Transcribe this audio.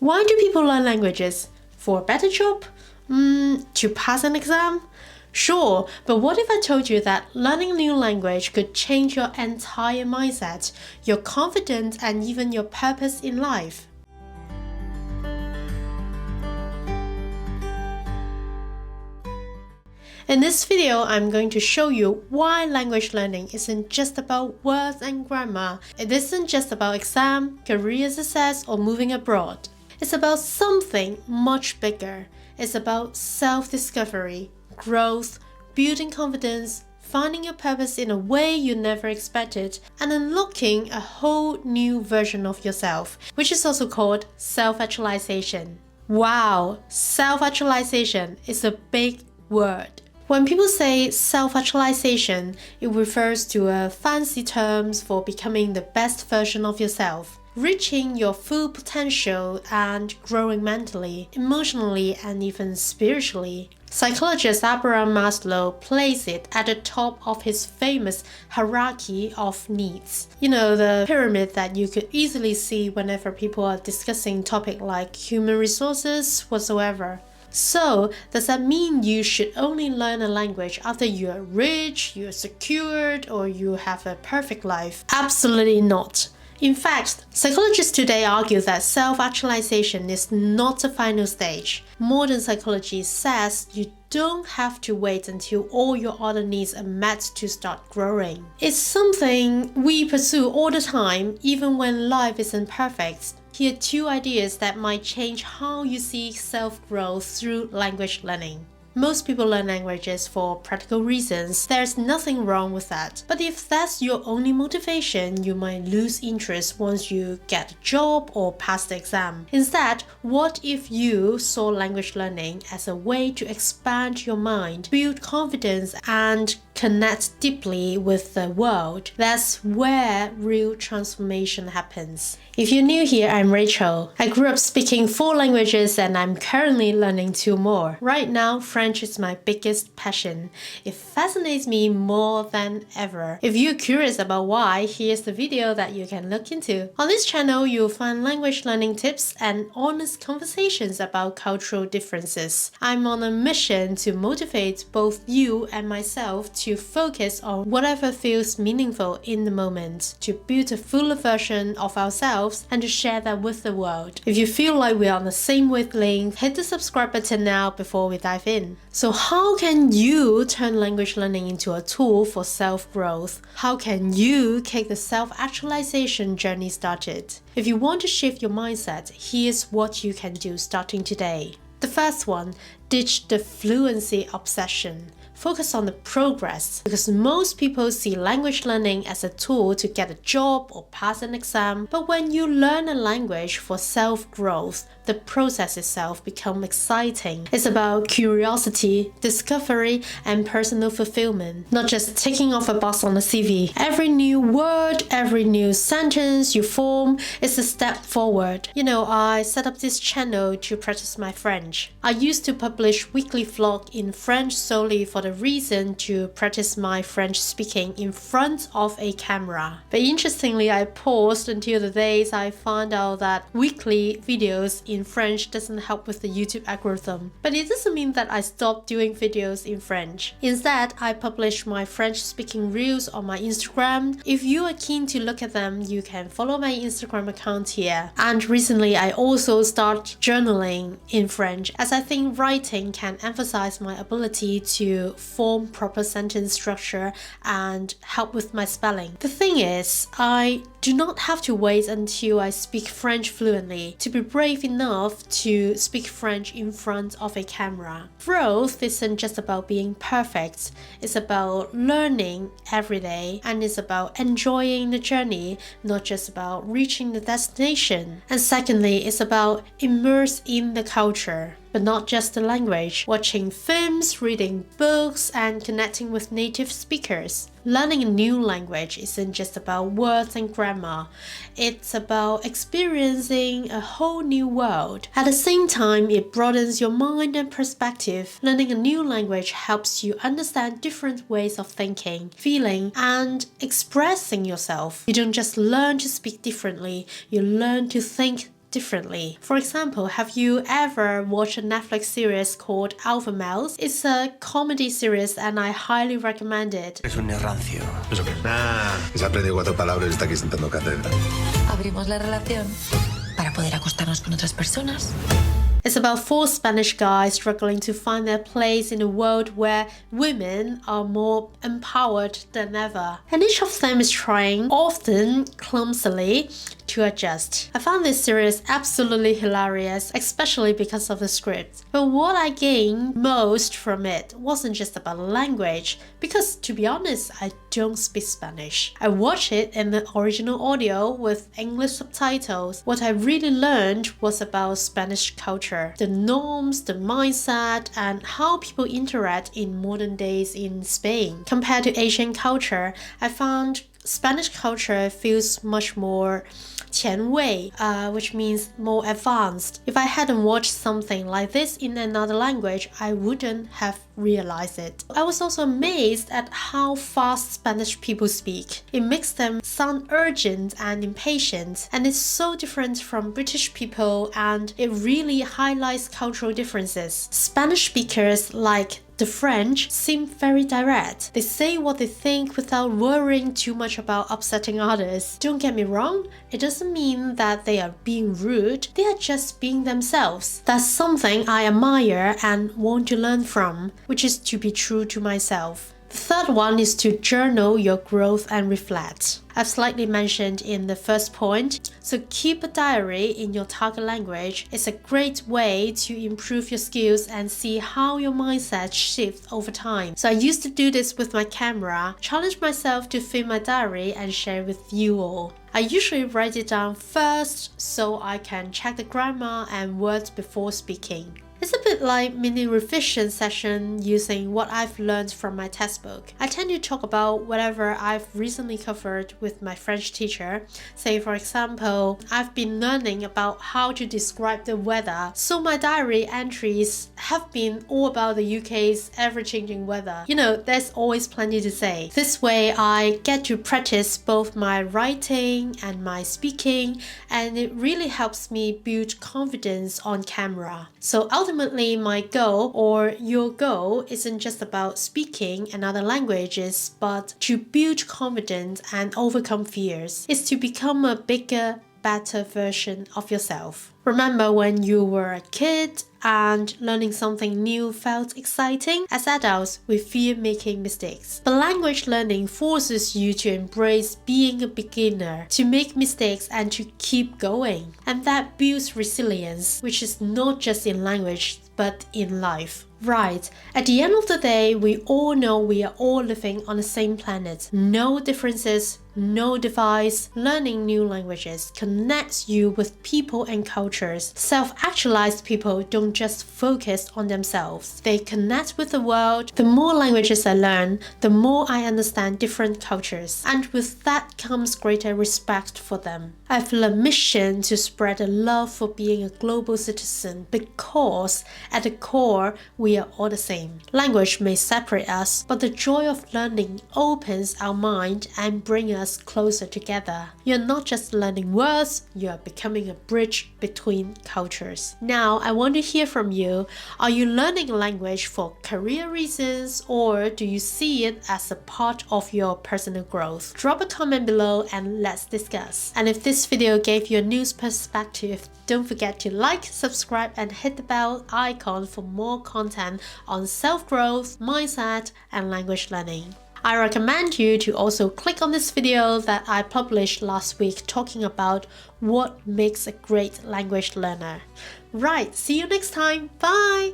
Why do people learn languages? For a better job? To pass an exam? Sure, but what if I told you that learning a new language could change your entire mindset, your confidence, and even your purpose in life? In this video, I'm going to show you why language learning isn't just about words and grammar. It isn't just about exam, career success, or moving abroad. It's about something much bigger. It's about self-discovery, growth, building confidence, finding your purpose in a way you never expected, and unlocking a whole new version of yourself, which is also called self-actualization. Wow, self-actualization is a big word. When people say self-actualization, it refers to a fancy term for becoming the best version of yourself, reaching your full potential and growing mentally, emotionally, and even spiritually. Psychologist Abraham Maslow placed it at the top of his famous hierarchy of needs. You know, the pyramid that you could easily see whenever people are discussing topics like human resources whatsoever. So, does that mean you should only learn a language after you are rich, you are secured, or you have a perfect life? Absolutely not. In fact, psychologists today argue that self-actualization is not the final stage. Modern psychology says you don't have to wait until all your other needs are met to start growing. It's something we pursue all the time, even when life isn't perfect. Here are two ideas that might change how you see self-growth through language learning. Most people learn languages for practical reasons. There's nothing wrong with that. But if that's your only motivation, you might lose interest once you get a job or pass the exam. Instead, what if you saw language learning as a way to expand your mind, build confidence, and connect deeply with the world? That's where real transformation happens. If you're new here, I'm Rachel. I grew up speaking 4 languages and I'm currently learning 2 more. Right now, French is my biggest passion. It fascinates me more than ever. If you're curious about why, here's the video that you can look into. On this channel, you'll find language learning tips and honest conversations about cultural differences. I'm on a mission to motivate both you and myself to focus on whatever feels meaningful in the moment, to build a fuller version of ourselves and to share that with the world. If you feel like we're on the same wavelength, hit the subscribe button now before we dive in. So how can you turn language learning into a tool for self-growth? How can you get the self-actualization journey started? If you want to shift your mindset, here's what you can do starting today. The first one, ditch the fluency obsession. Focus on the progress, because most people see language learning as a tool to get a job or pass an exam. But when you learn a language for self-growth, the process itself becomes exciting. It's about curiosity, discovery, and personal fulfillment, not just ticking off a box on a CV. Every new word, every new sentence you form is a step forward. You know, I set up this channel to practice my French. I used to publish weekly vlog in French solely for the reason to practice my French speaking in front of a camera. But interestingly, I paused until the days I found out that weekly videos in French doesn't help with the YouTube algorithm. But it doesn't mean that I stopped doing videos in French. Instead, I publish my French speaking reels on my Instagram. If you are keen to look at them, you can follow my Instagram account here. And recently, I also started journaling in French, as I think writing can emphasize my ability to form proper sentence structure and help with my spelling. The thing is, I do not have to wait until I speak French fluently to be brave enough to speak French in front of a camera. Growth isn't just about being perfect, it's about learning every day, and it's about enjoying the journey, not just about reaching the destination. And secondly, it's about immerse in the culture, but not just the language, watching films, reading books, and connecting with native speakers. Learning a new language isn't just about words and grammar, it's about experiencing a whole new world. At the same time, it broadens your mind and perspective. Learning a new language helps you understand different ways of thinking, feeling, and expressing yourself. You don't just learn to speak differently, you learn to think differently. For example, have you ever watched a Netflix series called Mais? It's a comedy series and I highly recommend it. Es un rancio. ¿Eso qué es? Se ha aprendido 4 palabras y está aquí sentando cátedra. Abrimos la relación para poder acostarnos con otras personas. It's about 4 Spanish guys struggling to find their place in a world where women are more empowered than ever. And each of them is trying, often clumsily, to adjust. I found this series absolutely hilarious, especially because of the script. But what I gained most from it wasn't just about the language, because to be honest, I don't speak Spanish. I watched it in the original audio with English subtitles. What I really learned was about Spanish culture, the norms, the mindset, and how people interact in modern days in Spain. Compared to Asian culture, I found Spanish culture feels much more 前卫, which means more advanced. If I hadn't watched something like this in another language, I wouldn't have realized it. I was also amazed at how fast Spanish people speak. It makes them sound urgent and impatient, and it's so different from British people, and it really highlights cultural differences. Spanish speakers, like the French, seem very direct. They say what they think without worrying too much about upsetting others. Don't get me wrong, it doesn't mean that they are being rude, they are just being themselves. That's something I admire and want to learn from, which is to be true to myself. The third one is to journal your growth and reflect. I've slightly mentioned in the first point, so keep a diary in your target language. It's a great way to improve your skills and see how your mindset shifts over time. So I used to do this with my camera, challenge myself to film my diary and share with you all. I usually write it down first so I can check the grammar and words before speaking. It's a bit like mini revision session using what I've learned from my textbook. I tend to talk about whatever I've recently covered with my French teacher. Say for example, I've been learning about how to describe the weather, so my diary entries have been all about the UK's ever-changing weather. You know, there's always plenty to say. This way I get to practice both my writing and my speaking, and it really helps me build confidence on camera. So ultimately, my goal or your goal isn't just about speaking another languages, but to build confidence and overcome fears. It's to become a bigger, better version of yourself. Remember when you were a kid and learning something new felt exciting? As adults, we fear making mistakes. But language learning forces you to embrace being a beginner, to make mistakes and to keep going. And that builds resilience, which is not just in language, but in life. Right, at the end of the day, we all know we are all living on the same planet. No differences, no divides. Learning new languages connects you with people and cultures. Self-actualized people don't just focus on themselves. They connect with the world. The more languages I learn, the more I understand different cultures. And with that comes greater respect for them. I feel a mission to spread a love for being a global citizen because at the core, we are all the same. Language may separate us, but the joy of learning opens our mind and brings us closer together. You're not just learning words, you're becoming a bridge between cultures. Now, I want to hear from you. Are you learning language for career reasons, or do you see it as a part of your personal growth? Drop a comment below and let's discuss. And if this video gave you a new perspective, don't forget to like, subscribe, and hit the bell icon for more content on self-growth, mindset, and language learning. I recommend you to also click on this video that I published last week talking about what makes a great language learner. Right, see you next time. Bye!